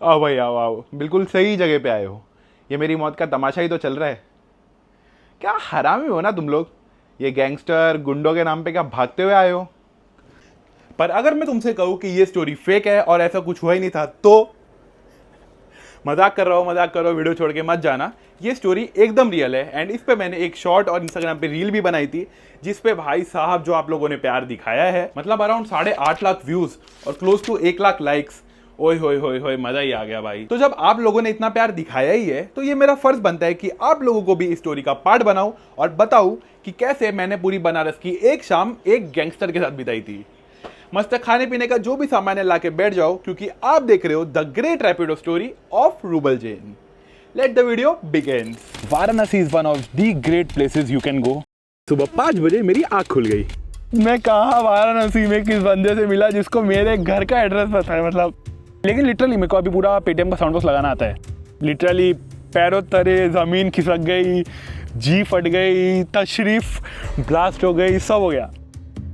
आओ भाई आओ आओ, बिल्कुल सही जगह पे आए हो। ये मेरी मौत का तमाशा ही तो चल रहा है। क्या हरामी हो ना तुम लोग, ये गैंगस्टर गुंडों के नाम पे क्या भागते हुए आए हो? पर अगर मैं तुमसे कहूँ कि ये स्टोरी फेक है और ऐसा कुछ हुआ ही नहीं था तो मजाक कर रहा हूँ, वीडियो छोड़ के मत जाना। ये स्टोरी एकदम रियल है एंड इस पे मैंने एक शॉर्ट और इंस्टाग्राम पे रील भी बनाई थी, जिस पे भाई साहब जो आप लोगों ने प्यार दिखाया है, मतलब अराउंड 8.5 लाख व्यूज और क्लोज टू 1 लाख लाइक्स। ओए होए होए होए, मजा ही आ गया भाई। तो जब आप लोगों ने इतना प्यार दिखाया ही है तो ये मेरा फर्ज बनता है कि आप लोगों को भी इस स्टोरी का पार्ट बनाऊं और बताऊं कि कैसे मैंने पूरी बनारस की एक शाम एक गैंगस्टर के साथ बिताई थी। मस्त खाने पीने का जो भी सामान है लाके बैठ जाओ, क्योंकि आप देख रहे हो the great Rapido story of rouble Jain. Let the video begin. Varanasi is one of the great places you can go. सुबह 5 बजे मेरी आंख खुल गई। मैं कहा वाराणसी में किस बंदे से मिला जिसको मेरे घर का एड्रेस पता है, मतलब। लेकिन लिटरली मेरे को अभी पूरा पेटीएम का साउंड बॉक्स लगाना आता है। लिटरली पैरों तले ज़मीन खिसक गई, जी फट गई, तशरीफ ब्लास्ट हो गई, सब हो गया।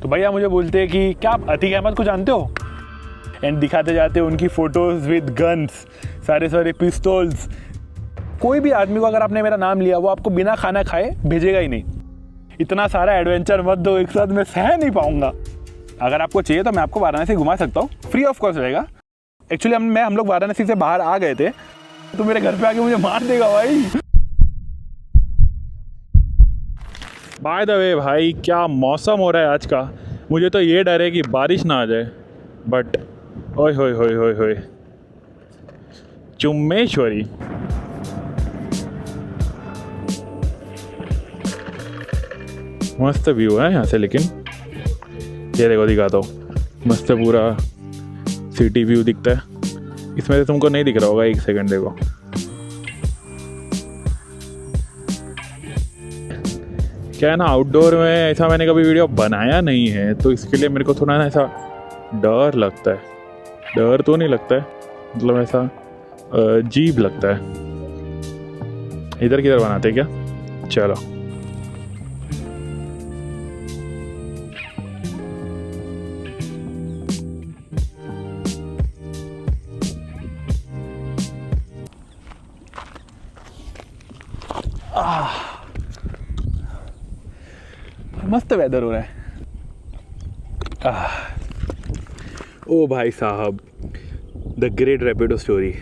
तो भैया मुझे बोलते हैं कि क्या आप अतीक अहमद को जानते हो? एंड दिखाते जाते उनकी फ़ोटोज़ विद गन्स, सारे पिस्तौल्स। कोई भी आदमी को अगर आपने मेरा नाम लिया वो आपको बिना खाना खाए भेजेगा ही नहीं। इतना सारा एडवेंचर मत दो एक साथ, मैं सह नहीं पाऊँगा। अगर आपको चाहिए तो मैं आपको वाराणसी घुमा सकता हूँ, फ्री ऑफ कॉस्ट रहेगा। एक्चुअली हम लोग वाराणसी से बाहर आ गए थे, तो मेरे घर पे आके मुझे मार देगा भाई। बाय द वे भाई, क्या मौसम हो रहा है आज का। मुझे तो ये डर है कि बारिश ना आ जाए, बट ओए होए होए होए होए, चुम्मेश्वरी। मस्त व्यू है यहाँ से, लेकिन ये देखो दिखाता हूँ, मस्त पूरा सिटी व्यू दिखता है। इसमें से तुमको नहीं दिख रहा होगा, एक सेकंड देखो। क्या है ना, आउटडोर में ऐसा मैंने कभी वीडियो बनाया नहीं है, तो इसके लिए मेरे को थोड़ा ना ऐसा डर लगता है। डर तो नहीं लगता है, मतलब ऐसा अजीब लगता है। इधर किधर बनाते क्या? चलो मस्त वेदर हो रहा है। ओ भाई साहब, द ग्रेट रैपिडो स्टोरी।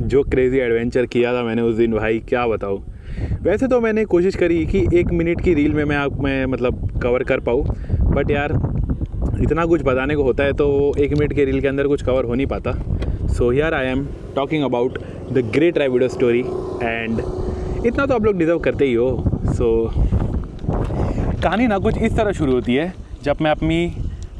जो क्रेज़ी एडवेंचर किया था मैंने उस दिन, भाई क्या बताऊँ। वैसे तो मैंने कोशिश करी कि 1 मिनट की रील में मैं मतलब कवर कर पाऊँ, बट यार इतना कुछ बताने को होता है तो 1 मिनट के रील के अंदर कुछ कवर हो नहीं पाता। So here I am talking about the great Rapido story, and इतना तो आप लोग डिज़र्व करते ही हो। सो कहानी ना कुछ इस तरह शुरू होती है, जब मैं अपनी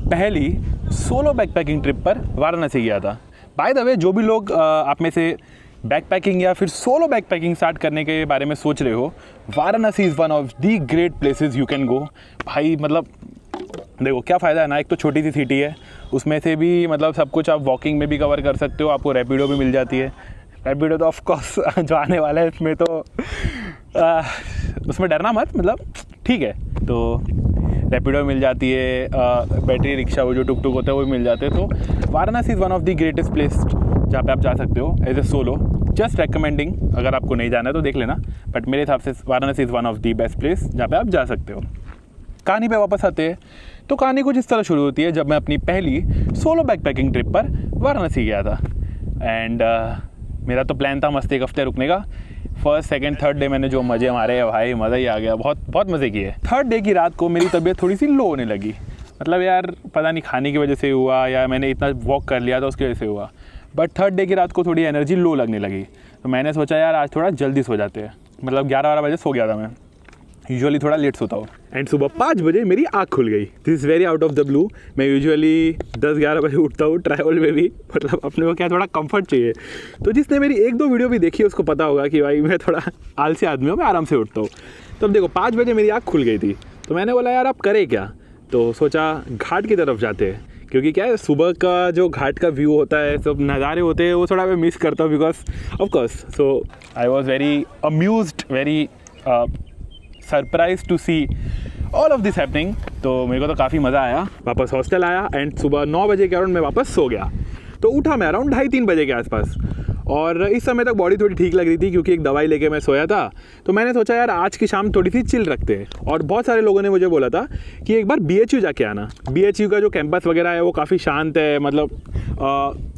पहली सोलो बैकपैकिंग ट्रिप पर वाराणसी गया था। बाय द वे, जो भी लोग आप में से बैकपैकिंग या फिर सोलो बैकपैकिंग स्टार्ट करने के बारे में सोच रहे हो, Varanasi is one of the great places you can go. भाई मतलब देखो क्या फ़ायदा है ना, एक तो छोटी सी सिटी है, उसमें से भी मतलब सब कुछ आप वॉकिंग में भी कवर कर सकते हो, आपको रैपिडो भी मिल जाती है। रैपिडो तो ऑफकोर्स जो आने वाला है इसमें तो उसमें डरना मत, मतलब ठीक है। तो रैपिडो मिल जाती है, बैटरी रिक्शा वो जो टुक टुक होता है वो मिल जाते हैं। तो Varanasi is one of the greatest place जहाँ पे आप जा सकते हो as a solo. Just recommending, अगर आपको नहीं जाना है तो देख लेना, बट मेरे हिसाब से Varanasi is one of the best place जहाँ पे आप जा सकते हो। कहानी पे वापस आते हैं तो कहानी कुछ इस तरह शुरू होती है जब मैं अपनी पहली सोलो बैकपैकिंग ट्रिप पर वाराणसी गया था। एंड मेरा तो प्लान था मस्त 1 हफ्ते रुकने का। फर्स्ट सेकंड थर्ड डे मैंने जो मज़े मारे हैं भाई, मज़ा ही आ गया, बहुत मज़े किए। थर्ड डे की रात को मेरी तबीयत थोड़ी सी लो होने लगी, मतलब यार पता नहीं खाने की वजह से हुआ या मैंने इतना वॉक कर लिया था उसकी वजह से हुआ, बट थर्ड डे की रात को थोड़ी एनर्जी लो लगने लगी। तो मैंने सोचा यार आज थोड़ा जल्दी सो जाते हैं, मतलब 11-12 बजे सो गया था मैं, यूजुअली थोड़ा लेट सोता हूँ। एंड सुबह 5 बजे मेरी आँख खुल गई। This is very out of the blue. मैं यूजुअली 10-11 बजे उठता हूँ, ट्रैवल में भी मतलब अपने को क्या थोड़ा कंफर्ट चाहिए। तो जिसने मेरी 1-2 वीडियो भी देखी उसको पता होगा कि भाई मैं थोड़ा आलसी आदमी हूँ, मैं आराम से उठता हूँ। तो अब देखो 5 बजे मेरी आँख खुल गई थी, तो मैंने बोला यार आप करें क्या, तो सोचा घाट की तरफ जाते हैं, क्योंकि क्या है सुबह का जो घाट का व्यू होता है, सब नज़ारे होते हैं, वो थोड़ा मैं मिस करता हूँ because of course. So I was very amused, very surprise to see all of this happening. तो मेरे को तो काफ़ी मज़ा आया। वापस हॉस्टल आया एंड सुबह 9 बजे के अराउंड मैं वापस सो गया। तो उठा मैं अराउंड 2:30-3 बजे के आसपास, और इस समय तक बॉडी थोड़ी ठीक लग रही थी क्योंकि एक दवाई लेके मैं सोया था। तो मैंने सोचा यार आज की शाम थोड़ी सी चिल रखते हैं, और बहुत सारे लोगों ने मुझे बोला था कि एक बार BHU जाके आना। BHU का जो कैंपस वगैरह है वो काफ़ी शांत है, मतलब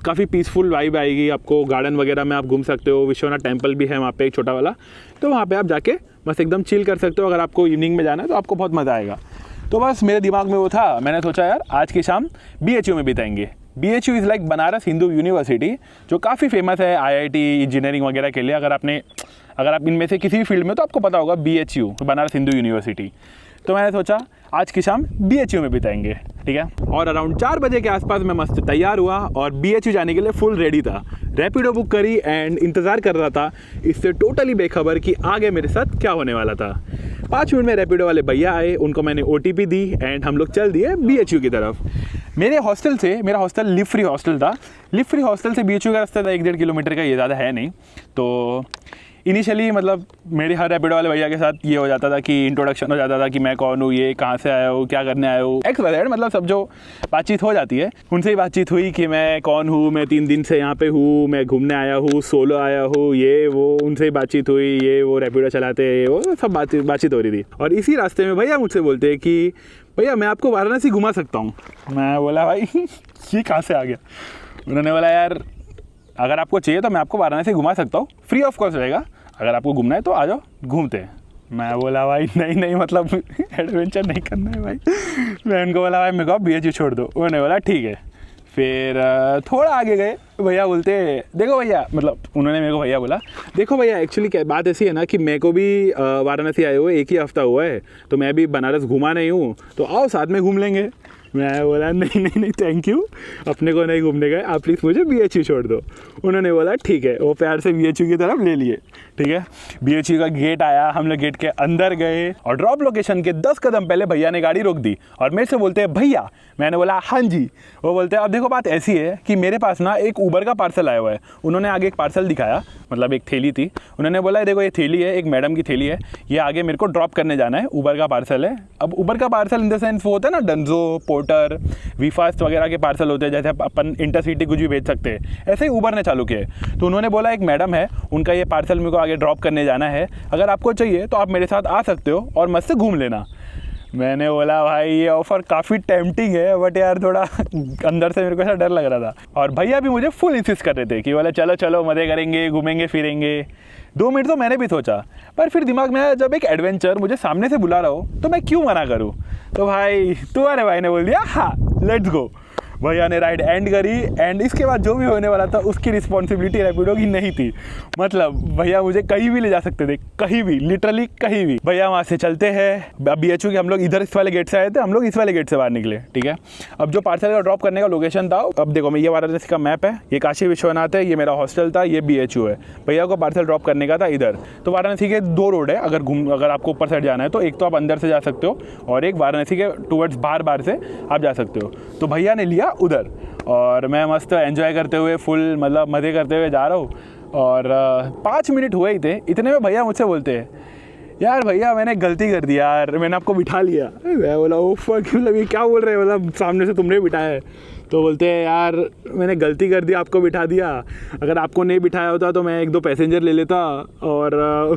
काफ़ी पीसफुल वाइब आएगी आपको, गार्डन वगैरह में आप घूम सकते हो, विश्वनाथ टेम्पल भी है वहाँ पे एक छोटा वाला, तो वहाँ पे आप जाके बस एकदम चिल कर सकते हो। अगर आपको इवनिंग में जाना है तो आपको बहुत मज़ा आएगा। तो बस मेरे दिमाग में वो था, मैंने सोचा यार आज की शाम BHU में बिताएंगे। BHU is like Banaras Hindu university, जो काफ़ी फेमस है IIT इंजीनियरिंग वगैरह के लिए। अगर आप इनमें से किसी भी फील्ड में तो आपको पता होगा BHU, बनारस हिंदू यूनिवर्सिटी। तो मैंने सोचा आज की शाम BHU में बिताएंगे, ठीक है। और अराउंड 4 बजे के आसपास मैं मस्त तैयार हुआ और BHU जाने के लिए फुल रेडी था। रैपिडो बुक करी एंड इंतज़ार कर रहा था, इससे टोटली बेखबर कि आगे मेरे साथ क्या होने वाला था। 5 मिनट में रैपिडो वाले भैया आए, उनको मैंने OTP दी एंड हम लोग चल दिए BHU की तरफ। मेरे हॉस्टल से, मेरा हॉस्टल लिव फ्री हॉस्टल था, लिव फ्री हॉस्टल से BHU का रास्ता था 1-1.5 किलोमीटर का, ये ज़्यादा है नहीं। तो इनिशियली मतलब मेरे हर रैपिडो वाले भैया के साथ ये हो जाता था कि इंट्रोडक्शन हो जाता था कि मैं कौन हूँ, ये कहाँ से आया हूँ, क्या करने आया हूँ, XYZ, मतलब सब जो बातचीत हो जाती है उनसे ही बातचीत हुई कि मैं कौन हूँ, मैं 3 दिन से यहाँ पे हूँ, मैं घूमने आया हूँ, सोलो आया हूँ, ये वो, उनसे ही बातचीत हुई, ये वो रैपिडो चलाते हैं, वो सब बातचीत हो रही थी। और इसी रास्ते में भैया मुझसे बोलते हैं कि भैया मैं आपको वाराणसी घुमा सकता हूँ। मैं बोला भाई ये कहाँ से आ गया। उन्होंने बोला यार अगर आपको चाहिए तो मैं आपको वाराणसी घुमा सकता हूँ, फ्री ऑफ कॉस्ट रहेगा, अगर आपको घूमना है तो आ जाओ घूमते हैं। मैं बोला भाई नहीं मतलब एडवेंचर नहीं करना है भाई। मैं उनको बोला भाई मेरे को BHU छोड़ दो। उन्होंने बोला ठीक है। फिर थोड़ा आगे गए, भैया बोलते देखो भैया, मतलब उन्होंने मेरे को भैया बोला देखो भैया एक्चुअली क्या बात ऐसी है ना कि मेरे को भी वाराणसी आए हुए 1 ही हफ्ता हुआ है, तो मैं भी बनारस घूमा नहीं हूँ, तो आओ साथ में घूम लेंगे। मैं बोला नहीं थैंक यू, अपने को नहीं घूमने गए, आप प्लीज़ मुझे BHU छोड़ दो। उन्होंने बोला ठीक है, वो प्यार से BHU की तरफ ले लिए, ठीक है। BHU का गेट आया, हम लोग गेट के अंदर गए और ड्रॉप लोकेशन के 10 कदम पहले भैया ने गाड़ी रोक दी और मेरे से बोलते हैं भैया। मैंने बोला हाँ जी। वो बोलते हैं अब देखो बात ऐसी है कि मेरे पास ना एक ऊबर का पार्सल आया हुआ है। उन्होंने आगे एक पार्सल दिखाया, मतलब एक थैली थी। उन्होंने बोला देखो ये थैली है, एक मैडम की थैली है, ये आगे मेरे को ड्रॉप करने जाना है, ऊबर का पार्सल है। अब ऊबर का पार्सल इन द सेंस वो होता है ना डंजो, पोर्टर, वीफास्ट वगैरह के पार्सल होते हैं, जैसे अपन इंटरसिटी कुछ भी भेज सकते हैं, ऐसे ही ऊबर ने चालू किया है। तो उन्होंने बोला एक मैडम है, उनका ये पार्सल मेरे को आगे ड्रॉप करने जाना है, अगर आपको चाहिए तो आप मेरे साथ आ सकते हो और मस्त घूम लेना। मैंने बोला भाई ये ऑफ़र काफ़ी टेम्पटिंग है, बट यार थोड़ा अंदर से मेरे को ऐसा डर लग रहा था। और भैया भी मुझे फुल इंसिस्ट कर रहे थे कि बोले चलो चलो मज़े करेंगे, घूमेंगे फिरेंगे। 2 मिनट तो मैंने भी सोचा, पर फिर दिमाग में आया जब एक एडवेंचर मुझे सामने से बुला रहा हो तो मैं क्यों मना करूँ। तो भाई तुम्हारे भाई ने बोल दिया हाँ लेट्स गो। भैया ने राइड एंड करी एंड इसके बाद जो भी होने वाला था उसकी रिस्पॉन्सिबिलिटी रैपिडो की नहीं थी। मतलब भैया मुझे कहीं भी ले जा सकते थे, कहीं भी, लिटरली कहीं भी। भैया वहाँ से चलते हैं BHU के, हम लोग इधर इस वाले गेट से आए थे, हम लोग इस वाले गेट से बाहर निकले, ठीक है। अब जो पार्सल का ड्रॉप करने का लोकेशन था, अब देखो मैं ये वाराणसी का मैप है, ये काशी विश्वनाथ है, ये मेरा हॉस्टल था, ये BHU है। भैया को पार्सल ड्रॉप करने का था इधर। तो वाराणसी के 2 रोड है, अगर आपको ऊपर साइड जाना है तो एक तो आप अंदर से जा सकते हो और एक वाराणसी के टूवर्ड्स बाहर से आप जा सकते हो। तो भैया ने लिया उधर और मैं मस्त एंजॉय करते हुए फुल मतलब मज़े करते हुए जा रहा हूँ। और 5 मिनट हुए ही थे, इतने में भैया मुझसे बोलते हैं यार भैया मैंने गलती कर दी यार, मैंने आपको बिठा लिया। मैं बोला ओ फक, मतलब ये क्या बोल रहे हैं, मतलब सामने से तुमने बिठाया है। तो बोलते हैं यार मैंने गलती कर दी, आपको बिठा दिया, अगर आपको नहीं बिठाया होता तो मैं 1-2 पैसेंजर ले लेता और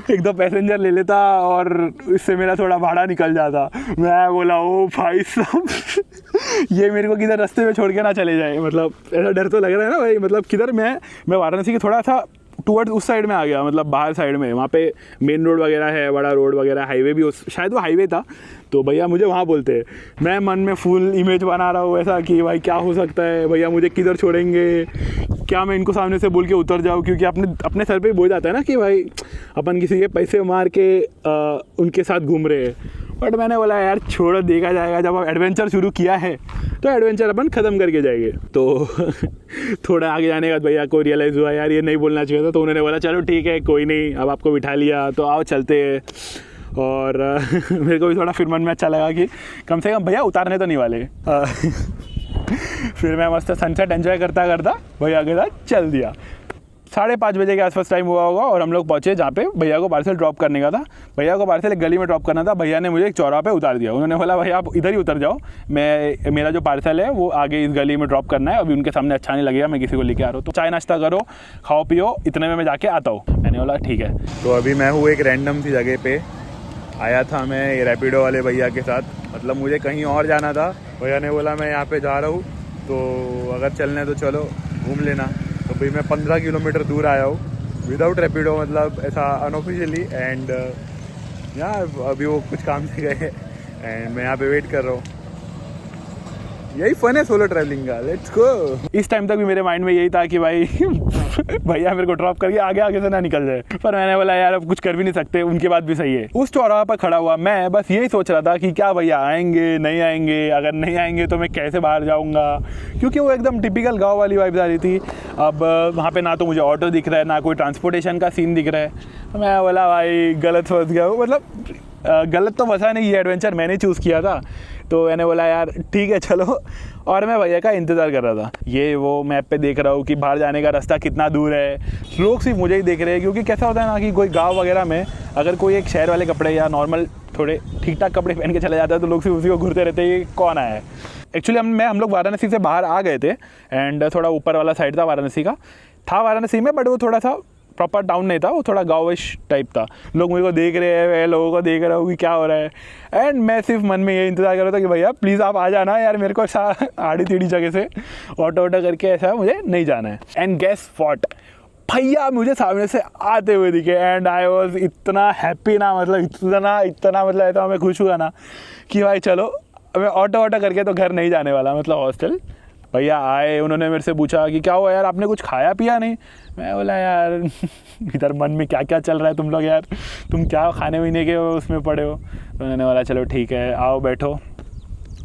1-2 पैसेंजर ले लेता और इससे मेरा थोड़ा भाड़ा निकल जाता। मैं बोला ओ भाई साहब ये मेरे को किधर रास्ते में छोड़ के ना चले जाए, मतलब ऐसा डर तो लग रहा है ना भाई। मतलब किधर मैं वाराणसी के थोड़ा सा टूवर्ड्स उस साइड में आ गया, मतलब बाहर साइड में, वहाँ पे मेन रोड वगैरह है, बड़ा रोड वगैरह, हाईवे भी शायद वो हाईवे था। तो भैया मुझे वहाँ बोलते हैं, मैं मन में फुल इमेज बना रहा हूँ ऐसा कि भाई क्या हो सकता है, भैया मुझे किधर छोड़ेंगे, क्या मैं इनको सामने से बोल के उतर जाऊँ, क्योंकि अपने सर पे बोझ जाता है ना कि भाई अपन किसी के पैसे मार के उनके साथ घूम रहे हैं। बट मैंने बोला यार छोड़ो, देखा जाएगा, जब अब एडवेंचर शुरू किया है तो एडवेंचर अपन ख़त्म करके जाएंगे। तो थोड़ा आगे जाने के बाद भैया को रियलाइज़ हुआ यार ये नहीं बोलना चाहिए था। तो उन्होंने बोला चलो ठीक है कोई नहीं, अब आपको बिठा लिया तो आओ चलते हैं। और मेरे को भी थोड़ा फिर मन में अच्छा लगा कि कम से कम भैया उतारने तो नहीं वाले। फिर मैं मस्त सनसेट एंजॉय करता करता भैया के साथ चल दिया। 5:30 बजे के आसपास टाइम हुआ होगा और हम लोग पहुँचे जहाँ पे भैया को पार्सल ड्रॉप करने का था। भैया को पार्सल एक गली में ड्रॉप करना था। भैया ने मुझे एक चौराहे पे उतार दिया। उन्होंने बोला भाई आप इधर ही उतर जाओ, मेरा जो पार्सल है वो आगे इस गली में ड्रॉप करना है, अभी उनके सामने अच्छा नहीं लगेगा, मैं किसी को लेके आ रहा हूँ, तो चाय नाश्ता करो, खाओ पियो, इतने में मैं जाके आता हूँ। मैंने बोला ठीक है। तो अभी मैं हूँ एक रैंडम सी जगह पे, आया था मैं ये रैपिडो वाले भैया के साथ, मतलब मुझे कहीं और जाना था। भैया ने बोला मैं यहाँ पे जा रहा हूँ, तो अगर चलने तो चलो घूम लेना। तो भाई मैं 15 किलोमीटर दूर आया हूँ विदाउट रैपिडो, मतलब ऐसा अनऑफिशियली। एंड यार अभी वो कुछ काम से गए एंड मैं यहाँ पे वेट कर रहा हूँ। यही फन है सोलो ट्रैवलिंग का, लेट्स गो। इस टाइम तक भी मेरे माइंड में यही था कि भाई भैया मेरे को ड्रॉप करके आगे से ना निकल जाए, पर मैंने बोला यार अब कुछ कर भी नहीं सकते, उनकी बात भी सही है। उस चौराहे पर खड़ा हुआ मैं बस यही सोच रहा था कि क्या भैया आएंगे नहीं आएंगे, अगर नहीं आएंगे तो मैं कैसे बाहर जाऊँगा, क्योंकि वो एकदम टिपिकल गाँव वाली वाइब आ रही थी। अब वहाँ पर ना तो मुझे ऑटो दिख रहा है, ना कोई ट्रांसपोर्टेशन का सीन दिख रहा है। तो मैं बोला भाई गलत फंस गया हूँ, मतलब गलत तो फंसा नहीं, ये एडवेंचर मैंने चूज़ किया था। तो मैंने बोला यार ठीक है चलो, और मैं भैया का इंतज़ार कर रहा था। ये वो मैप पे देख रहा हूँ कि बाहर जाने का रास्ता कितना दूर है। लोग सिर्फ मुझे ही देख रहे हैं, क्योंकि कैसा होता है ना कि कोई गांव वगैरह में अगर कोई एक शहर वाले कपड़े या नॉर्मल थोड़े ठीक ठाक कपड़े पहन के चले जाता है तो लोग सिर्फ उसी को घूरते रहते हैं, ये कौन आया है। एक्चुअली हम लोग वाराणसी से बाहर आ गए थे एंड थोड़ा ऊपर वाला साइड था वाराणसी का, था वाराणसी में, बट वो थोड़ा सा प्रॉपर टाउन नहीं था, वो थोड़ा गाँविश टाइप था। लोग मुझे को देख रहे हैं, मैं लोगों को देख रहा हूँ कि क्या हो रहा है। एंड मैं सिर्फ मन में ये इंतज़ार कर रहा था कि भैया प्लीज़ आप आ जाना यार, मेरे को ऐसा आड़ी टीढ़ी जगह से ऑटो करके ऐसा मुझे नहीं जाना है। एंड गेस व्हाट, भैया मुझे सामने से आते हुए दिखे एंड आई वॉज इतना हैप्पी ना, मतलब इतना मतलब ऐसा मैं खुश हुआ ना कि भाई चलो मैं ऑटो करके तो घर नहीं जाने वाला, मतलब हॉस्टल। भैया आए, उन्होंने मेरे से पूछा कि क्या हुआ यार, आपने कुछ खाया पिया नहीं। मैं बोला यार इधर मन में क्या क्या चल रहा है तुम लोग यार, तुम क्या खाने पीने के उसमें पड़े हो। तो उन्होंने बोला चलो ठीक है आओ बैठो,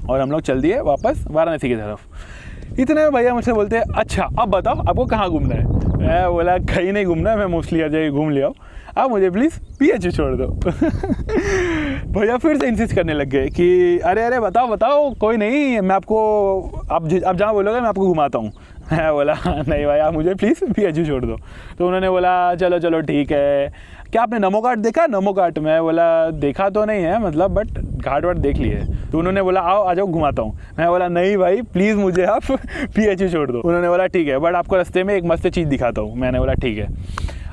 और हम लोग चल दिए वापस वाराणसी की तरफ। इतने में भैया मुझसे बोलते हैं अच्छा अब बताओ आपको कहाँ घूमना है। मैं बोला कहीं नहीं घूमना है, मैं मोस्टली हर जगह घूम लिया हूँ, आप मुझे प्लीज़ PH छोड़ दो। भैया फिर से इंसिस्ट करने लग गए कि अरे बताओ कोई नहीं, मैं आपको आप जहाँ बोलोगे मैं आपको घुमाता हूँ। मैं बोला नहीं भाई आप मुझे प्लीज़ PH छोड़ दो। तो उन्होंने बोला चलो ठीक है, क्या आपने नमो घाट देखा? नमो घाट। मैं बोला देखा तो नहीं है मतलब, बट घाट वाट देख लिए। तो उन्होंने बोला आओ आ जाओ घुमाता हूँ। मैं बोला नहीं भाई प्लीज़ मुझे आप PH छोड़ दो। उन्होंने बोला ठीक है बट आपको रास्ते में एक मस्त चीज़ दिखाता हूँ। मैंने बोला ठीक है।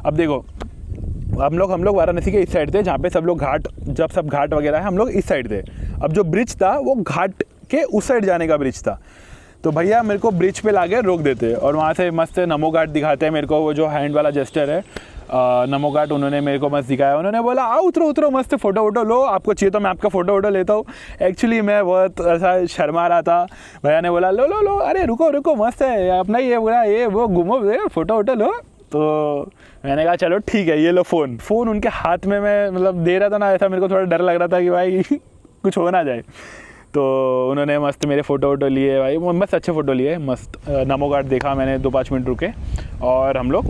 अब देखो हम लोग वाराणसी के इस साइड थे जहाँ पे सब लोग सब घाट वगैरह है, हम लोग इस साइड थे। अब जो ब्रिज था वो घाट के उस साइड जाने का ब्रिज था। तो भैया मेरे को ब्रिज पे लाके रोक देते और वहाँ से मस्त नमो घाट दिखाते हैं मेरे को, वो जो हैंड वाला जेस्टर है नमो घाट उन्होंने मेरे को मस्त दिखाया। उन्होंने बोला आओ उतरो मस्त फ़ोटो लो, आपको चाहिए तो मैं आपका फ़ोटो लेता हूँ। एक्चुअली मैं बहुत ऐसा शर्मा रहा था। भैया ने बोला लो अरे रुको मस्त है अपना ये बोला ये वो घूमो फ़ोटो लो। तो मैंने कहा चलो ठीक है ये लो फ़ोन उनके हाथ में मैं मतलब दे रहा था ना, ऐसा मेरे को थोड़ा डर लग रहा था कि भाई कुछ हो ना जाए। तो उन्होंने मस्त मेरे फ़ोटो लिए भाई, मस्त अच्छे फ़ोटो लिए, मस्त नमो घाट देखा मैंने, 2-5 मिनट रुके और हम लोग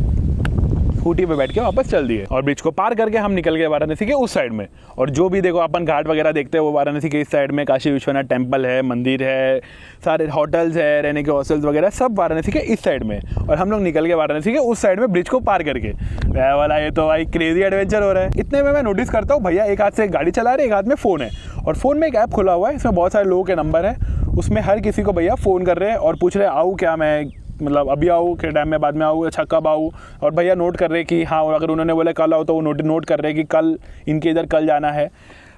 स्कूटी पे बैठ के वापस चल दिए। और ब्रिज को पार करके हम निकल गए वाराणसी के उस साइड में। और जो भी देखो अपन घाट वगैरह देखते हैं वो वाराणसी के इस साइड में काशी विश्वनाथ टेम्पल है, मंदिर है, सारे होटल्स है, रहने के हॉस्टल्स वगैरह सब वाराणसी के इस साइड में। और हम लोग निकल गए वाराणसी के उस साइड में ब्रिज को पार करके। मैं वाला ये तो भाई क्रेजी एडवेंचर हो रहा है। इतने में मैं नोटिस करता हूँ भैया एक हाथ से गाड़ी चला रहे, एक हाथ में फ़ोन है और फ़ोन में एक ऐप खुला हुआ है, इसमें बहुत सारे लोगों के नंबर है, उसमें हर किसी को भैया फ़ोन कर रहे हैं और पूछ रहे आऊँ क्या, मैं मतलब अभी आऊँ के टाइम में, बाद में आऊँ, अच्छा कब आऊँ। और भैया नोट कर रहे कि हाँ, अगर उन्होंने बोला कल आओ तो वो नोट कर रहे कि कल इनके इधर कल जाना है।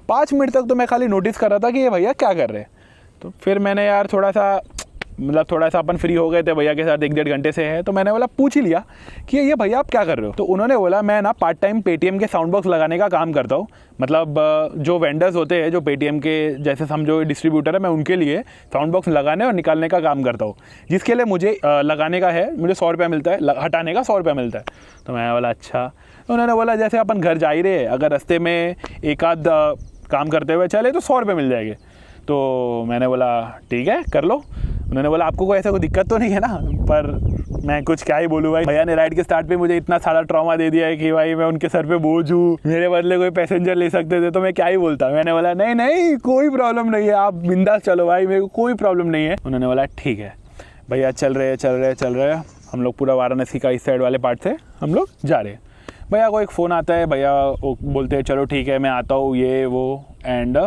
5 मिनट तक तो मैं खाली नोटिस कर रहा था कि ये भैया क्या कर रहे हैं। तो फिर मैंने यार थोड़ा सा अपन फ्री हो गए थे भैया के साथ, 1-1.5 घंटे से है, तो मैंने बोला पूछ ही लिया कि ये भैया आप क्या कर रहे हो। तो उन्होंने बोला मैं ना पार्ट टाइम पेटीएम के साउंड बॉक्स लगाने का काम करता हूँ। मतलब जो वेंडर्स होते हैं जो पेटीएम के जैसे समझो डिस्ट्रीब्यूटर है, मैं उनके लिए साउंड बॉक्स लगाने और निकालने का काम करता हूँ, जिसके लिए मुझे लगाने का है मुझे 100 रुपया मिलता है, हटाने का 100 रुपया मिलता है। तो मैं बोला अच्छा। तो उन्होंने बोला जैसे अपन घर जा ही रहे, अगर रास्ते में एक आध काम करते हुए चले तो 100 रुपये मिल जाएंगे। तो मैंने बोला ठीक है कर लो। उन्होंने बोला आपको कोई ऐसा कोई दिक्कत तो नहीं है ना, पर मैं कुछ क्या ही बोलूँ भाई, भैया ने राइड के स्टार्ट पे मुझे इतना सारा ट्रॉमा दे दिया है कि भाई मैं उनके सर पे बोझ हूँ, मेरे बदले कोई पैसेंजर ले सकते थे तो मैं क्या ही बोलता। मैंने बोला नहीं कोई प्रॉब्लम नहीं है, आप बिंदास चलो भाई, मेरे को कोई प्रॉब्लम नहीं है। उन्होंने बोला ठीक है। भैया चल रहे हम लोग पूरा वाराणसी का इस साइड वाले पार्ट से हम लोग जा रहे हैं। भैया को एक फ़ोन आता है, भैया वो बोलते हैं चलो ठीक है मैं आता हूँ ये वो, एंड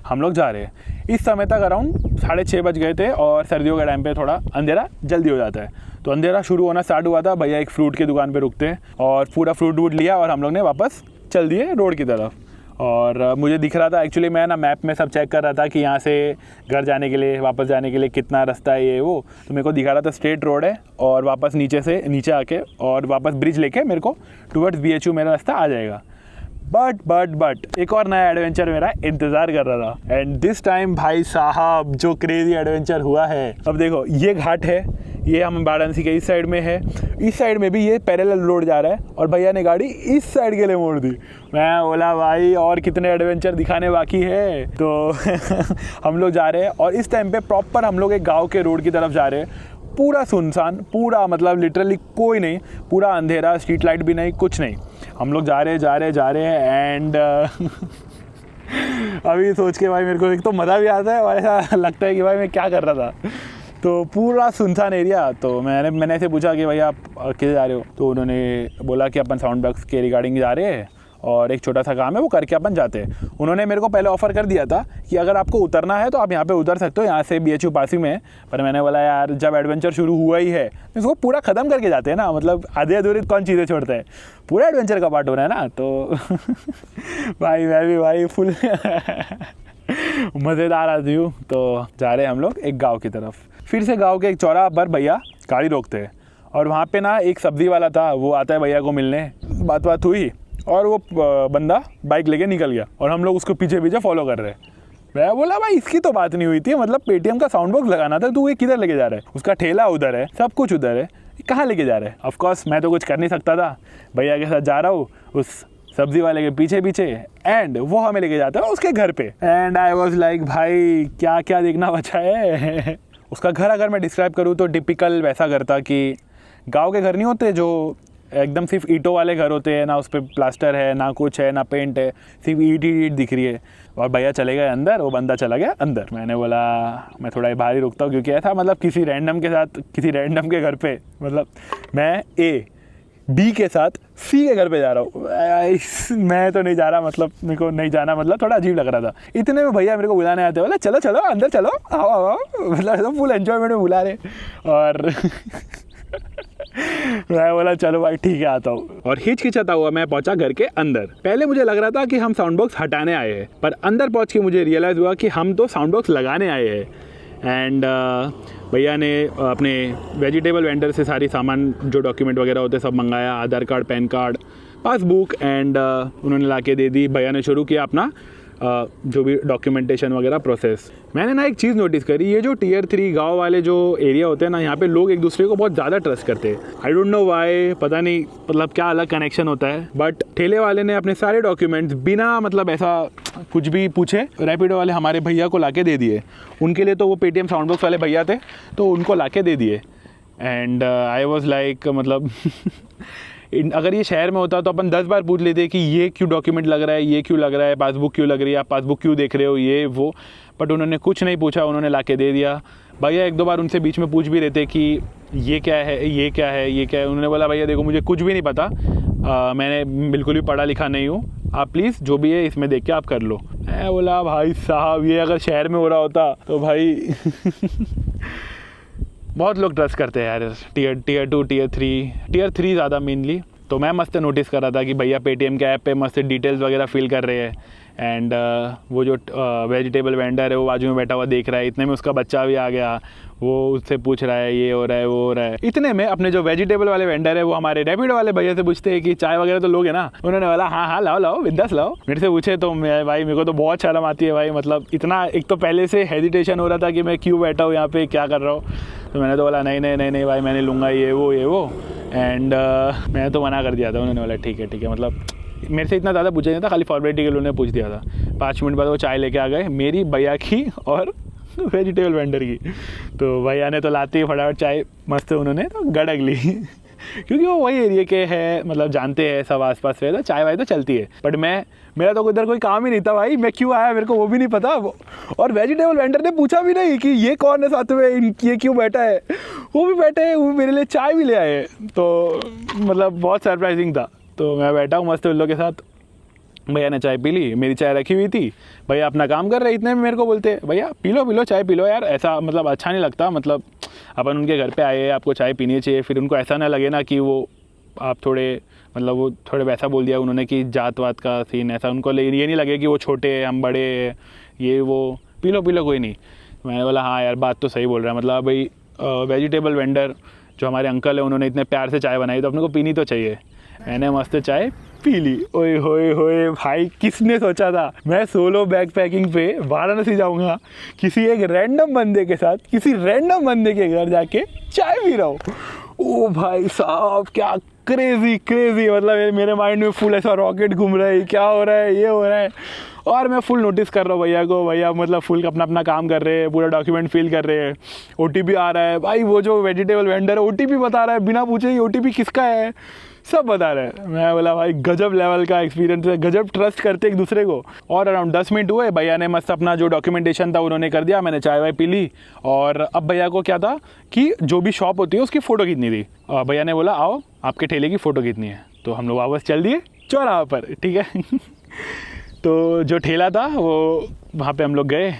हम लोग जा रहे हैं। इस समय तक अराउंड 6:30 बज गए थे और सर्दियों के टाइम पे थोड़ा अंधेरा जल्दी हो जाता है, तो अंधेरा शुरू होना स्टार्ट हुआ था। भैया एक फ्रूट की दुकान पे रुकते हैं और पूरा फ्रूट वूट लिया और हम लोग ने वापस चल दिए रोड की तरफ। और मुझे दिख रहा था, एक्चुअली मैं ना मैप में सब चेक कर रहा था कि यहाँ से घर जाने के लिए वापस जाने के लिए कितना रास्ता है ये वो, तो मेरे को दिखा रहा था स्ट्रेट रोड है और वापस नीचे आके और वापस ब्रिज लेके मेरे को टुवर्ड्स BHU मेरा रास्ता आ जाएगा। बट एक और नया एडवेंचर मेरा इंतज़ार कर रहा था, एंड दिस टाइम भाई साहब जो क्रेजी एडवेंचर हुआ है। अब देखो ये घाट है, ये हम वाराणसी के इस साइड में है, इस साइड में भी ये पैरेलल रोड जा रहा है और भैया ने गाड़ी इस साइड के लिए मोड़ दी। मैं बोला भाई और कितने एडवेंचर दिखाने बाकी है, तो हम लोग जा रहे हैं और इस टाइम पे प्रॉपर हम लोग एक गाँव के रोड की तरफ जा रहे हैं। पूरा सुनसान, पूरा मतलब लिटरली कोई नहीं, पूरा अंधेरा, स्ट्रीट लाइट भी नहीं, कुछ नहीं। हम लोग जा रहे हैं एंड अभी सोच के भाई मेरे को एक तो मज़ा भी आता है और ऐसा लगता है कि भाई मैं क्या कर रहा था। तो पूरा सुनसान एरिया, तो मैंने ऐसे पूछा कि भाई आप किधर जा रहे हो, तो उन्होंने बोला कि अपन साउंड बॉक्स के रिगार्डिंग जा रहे हैं और एक छोटा सा काम है वो करके अपन जाते हैं। उन्होंने मेरे को पहले ऑफ़र कर दिया था कि अगर आपको उतरना है तो आप यहाँ पे उतर सकते हो, यहाँ से BHU पास ही में है। पर मैंने बोला यार जब एडवेंचर शुरू हुआ ही है इसको पूरा ख़त्म करके जाते हैं ना, मतलब आधे अधूरे कौन चीज़ें छोड़ता है, पूरा एडवेंचर का पार्ट हो रहा है ना। तो भाई मैं भी भाई फुल मज़ेदार आदमी हूँ। तो जा रहे हैं हम लोग एक गाँव की तरफ। फिर से गाँव के एक चौराहा पर भैया गाड़ी रोकते हैं और वहाँ पे ना एक सब्ज़ी वाला था, वो आता है भैया को मिलने। बात हुई और वो बंदा बाइक लेके निकल गया और हम लोग उसको पीछे फॉलो कर रहे हैं। मैं बोला भाई इसकी तो बात नहीं हुई थी, मतलब पेटीएम का साउंड बॉक्स लगाना था, तू ये किधर लेके जा रहा है? उसका ठेला उधर है, सब कुछ उधर है, कहाँ लेके जा रहा है? ऑफ कोर्स मैं तो कुछ कर नहीं सकता था, भैया के साथ जा रहा हूँ उस सब्जी वाले के पीछे एंड वो हमें लेके जाता है उसके घर पे। एंड आई वॉज लाइक भाई क्या क्या देखना बचा है। उसका घर अगर मैं डिस्क्राइब करूँ तो टिपिकल वैसा घर था कि गाँव के घर नहीं होते जो एकदम सिर्फ ईंटों वाले घर होते हैं, ना उस पर प्लास्टर है, ना कुछ है, ना पेंट है, सिर्फ ईंट दिख रही है। और भैया चले गए अंदर, वो बंदा चला गया अंदर। मैंने बोला मैं थोड़ा बाहर ही रुकता हूँ, क्योंकि ऐसा मतलब किसी रैंडम के घर पे, मतलब मैं B के साथ C के घर पे जा रहा हूँ, मैं तो नहीं जा रहा, मतलब मेरे को नहीं जाना, मतलब थोड़ा अजीब लग रहा था। इतने में भैया मेरे को बुलाने आते, बोला चलो अंदर चलो, आओ, मतलब फुल एंजॉयमेंट में बुला रहे। और मैं बोला चलो भाई ठीक है आता हूँ। और हिचकिचाता हुआ मैं पहुंचा घर के अंदर। पहले मुझे लग रहा था कि हम साउंड बॉक्स हटाने आए हैं, पर अंदर पहुंच के मुझे रियलाइज़ हुआ कि हम तो साउंड बॉक्स लगाने आए हैं। एंड भैया ने अपने वेजिटेबल वेंडर से सारी सामान जो डॉक्यूमेंट वगैरह होते सब मंगाया, Aadhaar card, PAN card, passbook, and उन्होंने ला के दे दी। भैया ने शुरू किया अपना जो भी डॉक्यूमेंटेशन वगैरह प्रोसेस। मैंने ना एक चीज़ नोटिस करी, ये जो Tier 3 गांव वाले जो एरिया होते हैं ना, यहाँ पे लोग एक दूसरे को बहुत ज़्यादा ट्रस्ट करते हैं। आई डोंट नो वाई, पता नहीं मतलब क्या अलग कनेक्शन होता है। बट ठेले वाले ने अपने सारे डॉक्यूमेंट्स बिना मतलब ऐसा कुछ भी पूछे रैपिडो वाले हमारे भैया को ला के दे दिए। उनके लिए तो वो पेटीएम साउंड बॉक्स वाले भैया थे, तो उनको ला के दे दिए। एंड आई वॉज लाइक मतलब अगर ये शहर में होता तो अपन 10 बार पूछ लेते कि ये क्यों डॉक्यूमेंट लग रहा है, ये क्यों लग रहा है, पासबुक क्यों लग रही है, आप पासबुक क्यों देख रहे हो, ये वो। बट उन्होंने कुछ नहीं पूछा, उन्होंने ला के दे दिया। भैया 1-2 बार उनसे बीच में पूछ भी रहे थे कि ये क्या है, ये क्या है, ये क्या है। उन्होंने बोला भैया देखो मुझे कुछ भी नहीं पता, मैंने बिल्कुल भी पढ़ा लिखा नहीं हूँ, आप प्लीज़ जो भी है इसमें देख के आप कर लो। मैं बोला भाई साहब ये अगर शहर में हो रहा होता तो भाई बहुत लोग ट्रस्ट करते हैं यार, Tier 2, Tier 3 ज़्यादा मेनली। तो मैं मस्त नोटिस कर रहा था कि भैया पेटीएम के ऐप पे मस्त डिटेल्स वगैरह फिल कर रहे हैं। एंड वो जो वेजिटेबल वेंडर है वो बाजू में बैठा हुआ देख रहा है। इतने में उसका बच्चा भी आ गया, वो उससे पूछ रहा है ये हो रहा है वो हो रहा है। इतने में अपने जो वेजिटेबल वाले वेंडर है वो हमारे रैपिडो वाले भैया से पूछते हैं कि चाय वगैरह तो लोगे ना। उन्होंने बोला हाँ लाओ बिंदास लाओ। मेरे से पूछे तो भाई मेरे को तो बहुत शर्म आती है भाई, मतलब इतना एक तो पहले से हेजिटेशन हो रहा था कि मैं क्यों बैठा हूँ यहाँ पे, क्या कर रहा हूँ। तो मैंने तो बोला नहीं भाई मैंने लूँगा ये वो। एंड मैंने तो मना कर दिया था। उन्होंने बोला ठीक है, मतलब मेरे से इतना ज़्यादा पूछा नहीं था, खाली फॉर्मेलिटी के लिए उन्होंने पूछ दिया था। 5 मिनट बाद वो चाय लेके आ गए, मेरी भैया की और वेजिटेबल वेंडर की। तो भैया ने तो लाते ही फटाफट चाय मस्त उन्होंने तो गड़क ली क्योंकि वो वही एरिया के हैं, मतलब जानते हैं सब आसपास से, तो चाय वाय तो चलती है। बट मेरा तो इधर कोई काम ही नहीं था भाई, मैं क्यों आया मेरे को वो भी नहीं पता। और वेजिटेबल वेंडर ने पूछा भी नहीं कि ये कौन है साथ में, ये क्यों बैठा है, वो भी बैठे, वो मेरे लिए चाय भी ले आए, तो मतलब बहुत सरप्राइजिंग था। तो मैं बैठा हूँ मस्त उन लोगों के साथ, भैया ने चाय पी ली, मेरी चाय रखी हुई थी, भैया अपना काम कर रहे, इतने में मेरे को बोलते भैया पी लो चाय पी लो यार। ऐसा मतलब अच्छा नहीं लगता, मतलब अपन उनके घर पे आए, आपको चाय पीनी चाहिए, फिर उनको ऐसा ना लगे ना कि वो आप थोड़े मतलब वो थोड़े वैसा बोल दिया उन्होंने कि जात वात का सीन, ऐसा उनको ये नहीं लगे कि वो छोटे हैं हम बड़े हैं, ये वो पी लो कोई नहीं। मैंने बोला हाँ यार बात तो सही बोल रहा है, मतलब भाई वेजिटेबल वेंडर जो हमारे अंकल है उन्होंने इतने प्यार से चाय बनाई तो अपने को पीनी तो चाहिए। मैंने मस्त चाय पी ली। ओए होए भाई, किसने सोचा था मैं सोलो बैग पैकिंग पे वाराणसी जाऊंगा, किसी एक रैंडम बंदे के साथ किसी रैंडम बंदे के घर जाके चाय पी रहा हूँ। ओ भाई साहब क्या क्रेजी, मतलब मेरे माइंड में फुल ऐसा रॉकेट घूम रहा है, क्या हो रहा है, ये हो रहा है। और मैं फुल नोटिस कर रहा हूँ भैया को, भैया मतलब फुल अपना काम कर रहे हैं, पूरा डॉक्यूमेंट फिल कर रहे हैं, ओटीपी आ रहा है भाई, वो जो वेजिटेबल वेंडर है ओटीपी बता रहा है, बिना पूछे ही ओटीपी किसका है सब बता रहे हैं। मैं बोला भाई गजब लेवल का एक्सपीरियंस है, गजब ट्रस्ट करते एक दूसरे को। और अराउंड 10 मिनट हुए, भैया ने मस्त अपना जो डॉक्यूमेंटेशन था उन्होंने कर दिया, मैंने चाय वाय पी ली। और अब भैया को क्या था कि जो भी शॉप होती है उसकी फ़ोटो खींचनी थी। भैया ने बोला आओ आपके ठेले की फ़ोटो खींचनी है, तो हम लोग वापस चल दिए चौराहा पर, ठीक है। तो जो ठेला था वो वहाँ पे हम लोग गए,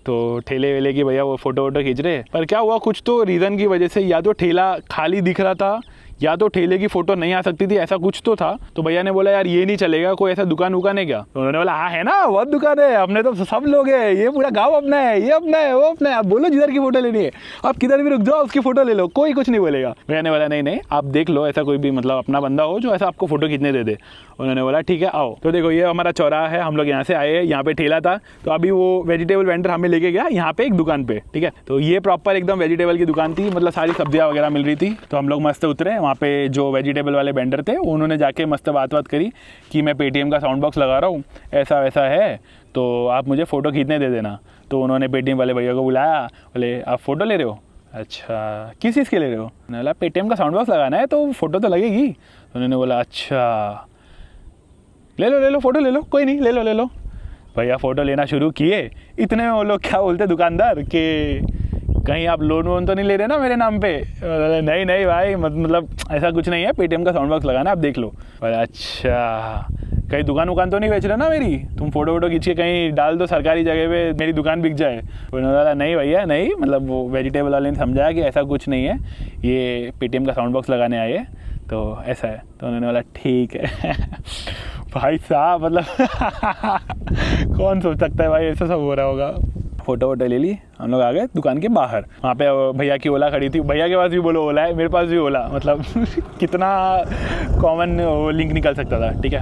तो ठेले वेले की भैया वो फ़ोटो खींच रहे, पर क्या हुआ कुछ तो रीज़न की वजह से या तो ठेला खाली दिख रहा था या तो ठेले की फ़ोटो नहीं आ सकती थी, ऐसा कुछ तो था। तो भैया ने बोला यार ये नहीं चलेगा, कोई ऐसा दुकान है क्या? तो उन्होंने बोला हाँ है ना, बहुत दुकान है, अपने तो सब लोग हैं, ये पूरा गांव अपना है, ये अपना है, वो अपना है, आप बोलो जिधर की फ़ोटो लेनी है, आप किधर भी रुक जाओ उसकी फ़ोटो ले लो, कोई कुछ नहीं बोलेगा। भैया ने बोला नहीं आप देख लो, ऐसा कोई भी मतलब अपना बंदा हो जो ऐसा आपको फ़ोटो खींचने दे दे। उन्होंने बोला ठीक है आओ। तो देखो ये हमारा चौराहा है, हम लोग यहाँ से आए, यहाँ पे ठेला था, तो अभी वो वेजिटेबल वेंडर हमें लेके गया यहाँ पे एक दुकान पे, ठीक है। तो ये प्रॉपर एकदम वेजिटेबल की दुकान थी, मतलब सारी सब्जियाँ वगैरह मिल रही थी। तो हम लोग मस्त उतरे, वहाँ पे जो वेजिटेबल वाले वेंडर थे उन्होंने जाके मस्त बात करी कि मैं पेटीएम का साउंड बॉक्स लगा रहा हूँ, ऐसा वैसा है, तो आप मुझे फ़ोटो खींचने दे देना। तो उन्होंने पेटीएम वाले भैया को बुलाया, बोले आप फ़ोटो ले रहे हो? अच्छा किस चीज़ के ले रहे हो? मैंने बोला पेटीएम का साउंड बॉक्स लगाना है तो फ़ोटो तो लगेगी। उन्होंने बोला अच्छा ले लो फ़ोटो ले लो, कोई नहीं ले लो। भैया फ़ोटो लेना शुरू किए, इतने में वो लोग क्या बोलते दुकानदार कि कहीं आप लोन वोन तो नहीं ले रहे ना मेरे नाम पे? नहीं भाई मतलब ऐसा कुछ नहीं है, पेटीएम का साउंड बॉक्स लगाना आप देख लो। अच्छा कहीं दुकान वुकान तो नहीं बेच रहे ना मेरी, तुम फ़ोटो खींच के कहीं डाल दो सरकारी जगह पे, मेरी दुकान बिक जाए। उन्होंने बोला नहीं भैया नहीं, मतलब वो वेजिटेबल वाले ने समझाया कि ऐसा कुछ नहीं है, ये पेटीएम का साउंड बॉक्स लगाने आए तो ऐसा है। तो उन्होंने बोला ठीक है। भाई साहब मतलब कौन सोच सकता है भाई ऐसा सब हो रहा होगा। फ़ोटो ले ली, हम लोग आ गए दुकान के बाहर, वहाँ पे भैया की ओला खड़ी थी। भैया के पास भी बोलो ओला है, मेरे पास भी ओला, मतलब कितना कॉमन लिंक निकल सकता था, ठीक है।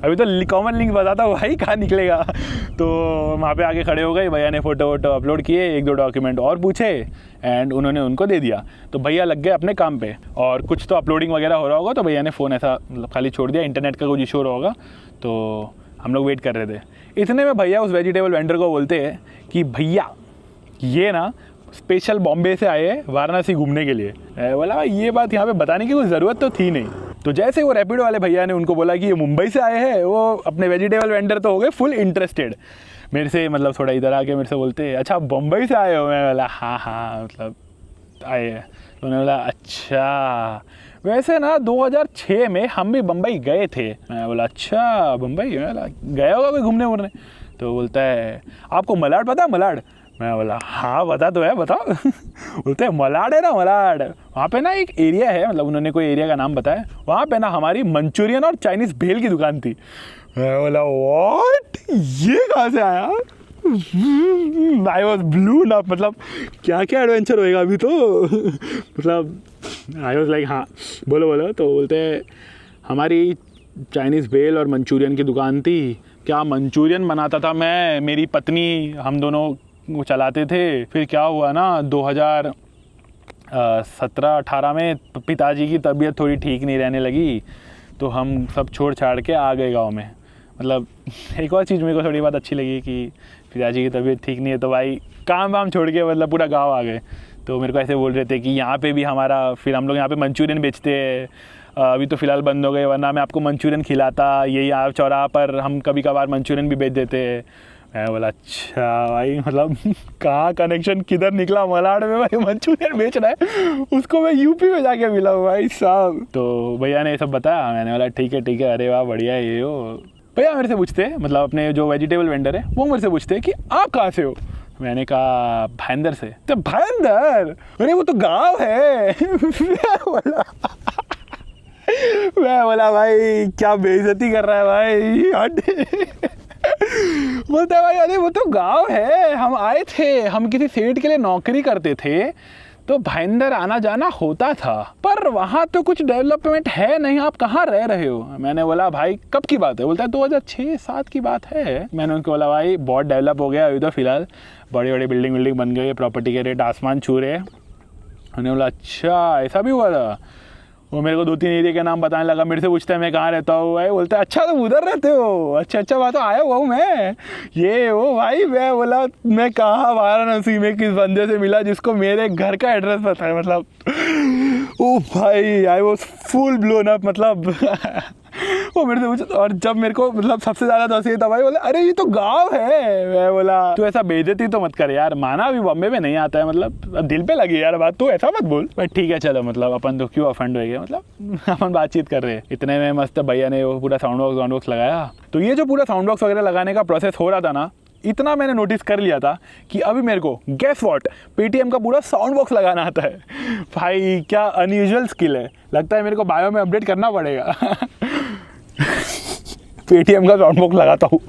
अभी तो कॉमन लिंक बताता हूँ भाई कहाँ निकलेगा। तो वहाँ पे आके खड़े हो गए, भैया ने फ़ोटो अपलोड किए, 1-2 डॉक्यूमेंट और पूछे एंड उन्होंने उनको दे दिया। तो भैया लग गए अपने काम पे, और कुछ तो अपलोडिंग वगैरह हो रहा होगा, तो भैया ने फ़ोन ऐसा मतलब खाली छोड़ दिया, इंटरनेट का कुछ इशू हो रहा होगा। तो हम लोग वेट कर रहे थे, इतने में भैया उस वेजिटेबल वेंडर को बोलते हैं कि भैया ये ना स्पेशल बॉम्बे से आए हैं वाराणसी घूमने के लिए। बोला भाई ये बात यहाँ पे बताने की कोई ज़रूरत तो थी नहीं। तो जैसे वो रैपिडो वाले भैया ने उनको बोला कि ये मुंबई से आए हैं, वो अपने वेजिटेबल वेंडर तो हो गए फुल इंटरेस्टेड मेरे से, मतलब थोड़ा इधर आके मेरे से बोलते हैं अच्छा बम्बई से आए हो? मैं बोला हाँ मतलब आए हैं। तो उन्होंने बोला अच्छा वैसे ना 2006 में हम भी बम्बई गए थे। मैं बोला अच्छा बम्बई? मैं बोला गया होगा कोई घूमने वूमने? तो बोलता है आपको मलाड पता है? मलाड? मैं बोला हाँ पता तो है, बताओ। बोलते हैं मलाड है ना, मलाड वहाँ पे ना एक एरिया है, मतलब उन्होंने कोई एरिया का नाम बताया, वहाँ पे ना हमारी मंचूरियन और चाइनीज़ भेल की दुकान थी। मैं बोला व्हाट, ये कहाँ से आया? आई वॉज ब्लू ना, मतलब क्या एडवेंचर होएगा अभी तो। मतलब आई वॉज लाइक हाँ बोलो। तो बोलते हैं हमारी चाइनीज़ भेल और मंचूरियन की दुकान थी। क्या मंचूरियन बनाता था मैं, मेरी पत्नी, हम दोनों वो चलाते थे। फिर क्या हुआ ना 2017-18 में पिताजी की तबीयत थोड़ी ठीक नहीं रहने लगी, तो हम सब छोड़ छाड़ के आ गए गाँव में। मतलब एक और चीज़ मेरे को थोड़ी बात अच्छी लगी कि पिताजी की तबीयत ठीक नहीं है तो भाई काम वाम छोड़ के मतलब पूरा गांव आ गए। तो मेरे को ऐसे बोल रहे थे कि यहाँ पे भी हमारा, फिर हम लोग यहाँ पे मंचूरियन बेचते हैं, अभी तो फ़िलहाल बंद हो गए, वरना मैं आपको मंचूरियन खिलाता, यही आप चौराहा पर हम कभी कभार मंचूरियन भी बेच देते हैं। मैं बोला अच्छा भाई, मतलब कहाँ कनेक्शन किधर निकला मलाड में भाई मंचूरियन बेच रहा है, उसको मैं यूपी में जाके मिला हूँ भाई साहब। तो भैया ने ये सब बताया, मैंने बोला ठीक है अरे वाह बढ़िया है ये हो। भैया मेरे से पूछते हैं, मतलब अपने जो वेजिटेबल वेंडर है वो मेरे से पूछते हैं कि आप कहाँ से हो। मैंने कहा भाईंदर से। तो भाईंदर, अरे वो तो गाँव है। मैं बोला भाई क्या बेइज्जती कर रहा है भाई, हट। बोलता है भाई अरे वो तो गांव है, हम आए थे, हम किसी सेठ के लिए नौकरी करते थे तो भाईंदर आना जाना होता था, पर वहाँ तो कुछ डेवलपमेंट है नहीं, आप कहाँ रह रहे हो। मैंने बोला भाई कब की बात है। बोलता है 2006-07 की बात है। मैंने उनको बोला भाई बहुत डेवलप हो गया अभी तो फिलहाल, बड़ी बड़ी बिल्डिंग बन गई, प्रॉपर्टी के रेट आसमान छू रहे हैं। उन्होंने बोला अच्छा ऐसा भी हुआ था। वो मेरे को 2-3 एरिया के नाम बताने लगा, मेरे से पूछता है मैं कहाँ रहता हूँ भाई। बोलता है अच्छा तुम उधर रहते हो, अच्छा बात, तो आया हुआ हूँ मैं ये वो भाई। मैं बोला मैं कहाँ वाराणसी में किस बंदे से मिला जिसको मेरे घर का एड्रेस पता है, मतलब ओ भाई I was full blown up. मतलब वो मेरे से पूछा, और जब मेरे को मतलब सबसे ज़्यादा तो ये था भाई, बोला अरे ये तो गाँव है। मैं बोला तू ऐसा बेइज्जती तो मत कर यार, माना अभी बॉम्बे में नहीं आता है, मतलब दिल पे लगी यार बात, तू ऐसा मत बोल। बट ठीक है चलो, मतलब अपन तो क्यों ऑफेंड हो गए, मतलब अपन बातचीत कर रहे हैं। इतने में मस्त भैया ने वो पूरा साउंड बॉक्स लगाया। तो ये जो पूरा साउंड बॉक्स वगैरह लगाने का प्रोसेस हो रहा था ना, इतना मैंने नोटिस कर लिया था कि अभी मेरे को गेस व्हाट पेटीएम का पूरा साउंड बॉक्स लगाना आता है। भाई क्या अनयूजुअल स्किल है, लगता है मेरे को बायो में अपडेट करना पड़ेगा। पेटीएम का साउंड बॉक्स लगाता हूँ।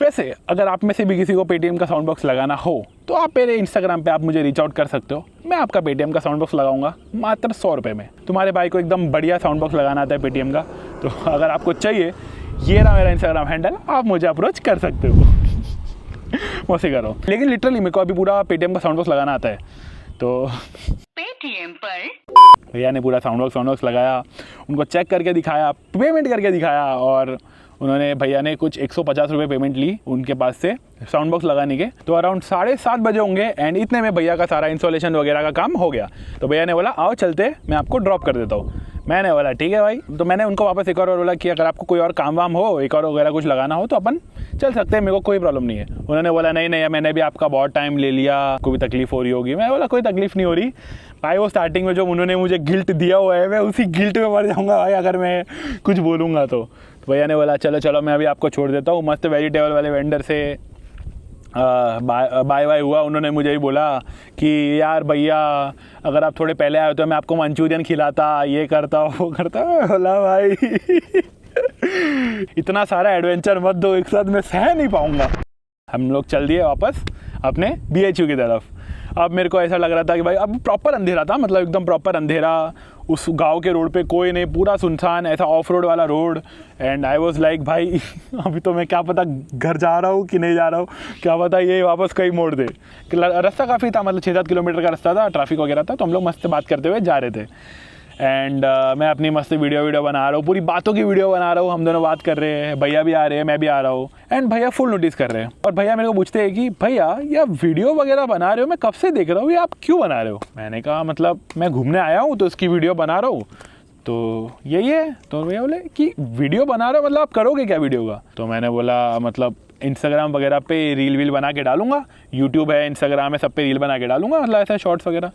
वैसे अगर आप में से भी किसी को पेटीएम का साउंड बॉक्स लगाना हो तो आप मेरे इंस्टाग्राम पे आप मुझे रीच आउट कर सकते हो, मैं आपका पेटीएम का साउंड बॉक्स लगाऊंगा मात्र 100 रुपये में। तुम्हारे भाई को एकदम बढ़िया साउंड बॉक्स लगाना आता है पेटीएम का, तो अगर आपको चाहिए ये रहा मेरा इंस्टाग्राम हैंडल, आप मुझे अप्रोच कर सकते हो। मौसी करो, लेकिन लिटरली मेरे को अभी पूरा पेटीएम का साउंड बॉक्स लगाना आता है। तो पेटीएम पर भैया ने पूरा साउंड बॉक्स लगाया, उनको चेक करके दिखाया, पेमेंट करके दिखाया, और उन्होंने भैया ने कुछ 150 रुपये पेमेंट ली उनके पास से साउंड बॉक्स लगाने के। तो अराउंड 7:30 बजे होंगे, एंड इतने में भैया का सारा इंस्टॉलेशन वगैरह का काम हो गया। तो भैया ने बोला आओ चलते, मैं आपको ड्रॉप कर देता हूँ। मैंने बोला ठीक है भाई। तो मैंने उनको वापस एक और बोला कि अगर आपको कोई और काम वाम हो, एक और वगैरह कुछ लगाना हो तो अपन चल सकते हैं, मेरे को कोई प्रॉब्लम नहीं है। उन्होंने बोला नहीं मैंने भी आपका बहुत टाइम ले लिया, कोई भी तकलीफ हो रही होगी। मैं बोला कोई तकलीफ नहीं हो रही भाई, वो स्टार्टिंग में जो उन्होंने मुझे गिल्ट दिया हुआ है, मैं उसी गिल्ट में मर जाऊँगा भाई अगर मैं कुछ बोलूँगा तो। भैया ने बोला चलो मैं अभी आपको छोड़ देता हूँ। मस्त वेजिटेबल वाले वेंडर से बाय हुआ। उन्होंने मुझे ही बोला कि यार भैया अगर आप थोड़े पहले आए तो मैं आपको मंचूरियन खिलाता, ये करता वो करता। बोला भाई इतना सारा एडवेंचर मत दो एक साथ, मैं सह नहीं पाऊँगा। हम लोग चल दिए वापस अपने BHU की तरफ। अब मेरे को ऐसा लग रहा था कि भाई अब प्रॉपर अंधेरा था, मतलब एकदम प्रॉपर अंधेरा, उस गांव के रोड पे कोई नहीं, पूरा सुनसान ऐसा ऑफ रोड वाला road. And I was like भाई अभी तो मैं क्या पता घर जा रहा हूँ कि नहीं जा रहा हूँ, क्या पता ये वापस कहीं मोड़ दे। रास्ता काफ़ी था, मतलब 6-7 किलोमीटर का रास्ता था, ट्रैफिक वगैरह था, तो हम लोग मस्त बात करते हुए जा रहे थे। एंड मैं अपनी मस्त वीडियो बना रहा हूँ, पूरी बातों की वीडियो बना रहा हूँ, हम दोनों बात कर रहे हैं, भैया भी आ रहे हैं, मैं भी आ रहा हूँ। एंड भैया फुल नोटिस कर रहे हैं, और भैया मेरे को पूछते हैं कि भैया ये वीडियो वगैरह बना रहे हो, मैं कब से देख रहा हूँ, ये आप क्यों बना रहे हो। मैंने कहा मतलब मैं घूमने आया हूँ तो उसकी वीडियो बना रहा हूँ, तो यही है। तो भैया बोले कि वीडियो बना रहे हो मतलब आप करोगे क्या वीडियो का। तो मैंने बोला मतलब इंस्टाग्राम वगैरह पे रील बना के डालूंगा, यूट्यूब है, इंस्टाग्राम है, सब पे रील बना के डालूंगा, मतलब ऐसा शॉर्ट्स वगैरह।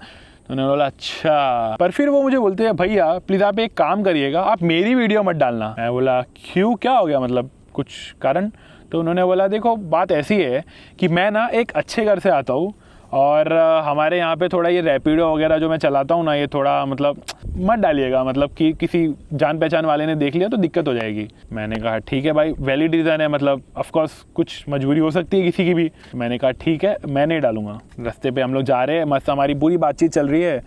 तो उन्होंने बोला अच्छा। पर फिर वो मुझे बोलते हैं भैया प्लीज़ आप एक काम करिएगा, आप मेरी वीडियो मत डालना। मैं बोला क्यों, क्या हो गया, मतलब कुछ कारण। तो उन्होंने बोला देखो बात ऐसी है कि मैं ना एक अच्छे घर से आता हूँ, और हमारे यहाँ पे थोड़ा ये रैपिडो वगैरह जो मैं चलाता हूँ ना, ये थोड़ा मतलब मत डालिएगा, मतलब कि किसी जान पहचान वाले ने देख लिया तो दिक्कत हो जाएगी। मैंने कहा ठीक है भाई, वैलिड रीज़न है, मतलब ऑफकोर्स कुछ मजबूरी हो सकती है किसी की भी। मैंने कहा ठीक है मैं नहीं डालूंगा। रास्ते पे हम लोग जा रहे हैं, मस्त हमारी पूरी बातचीत चल रही है,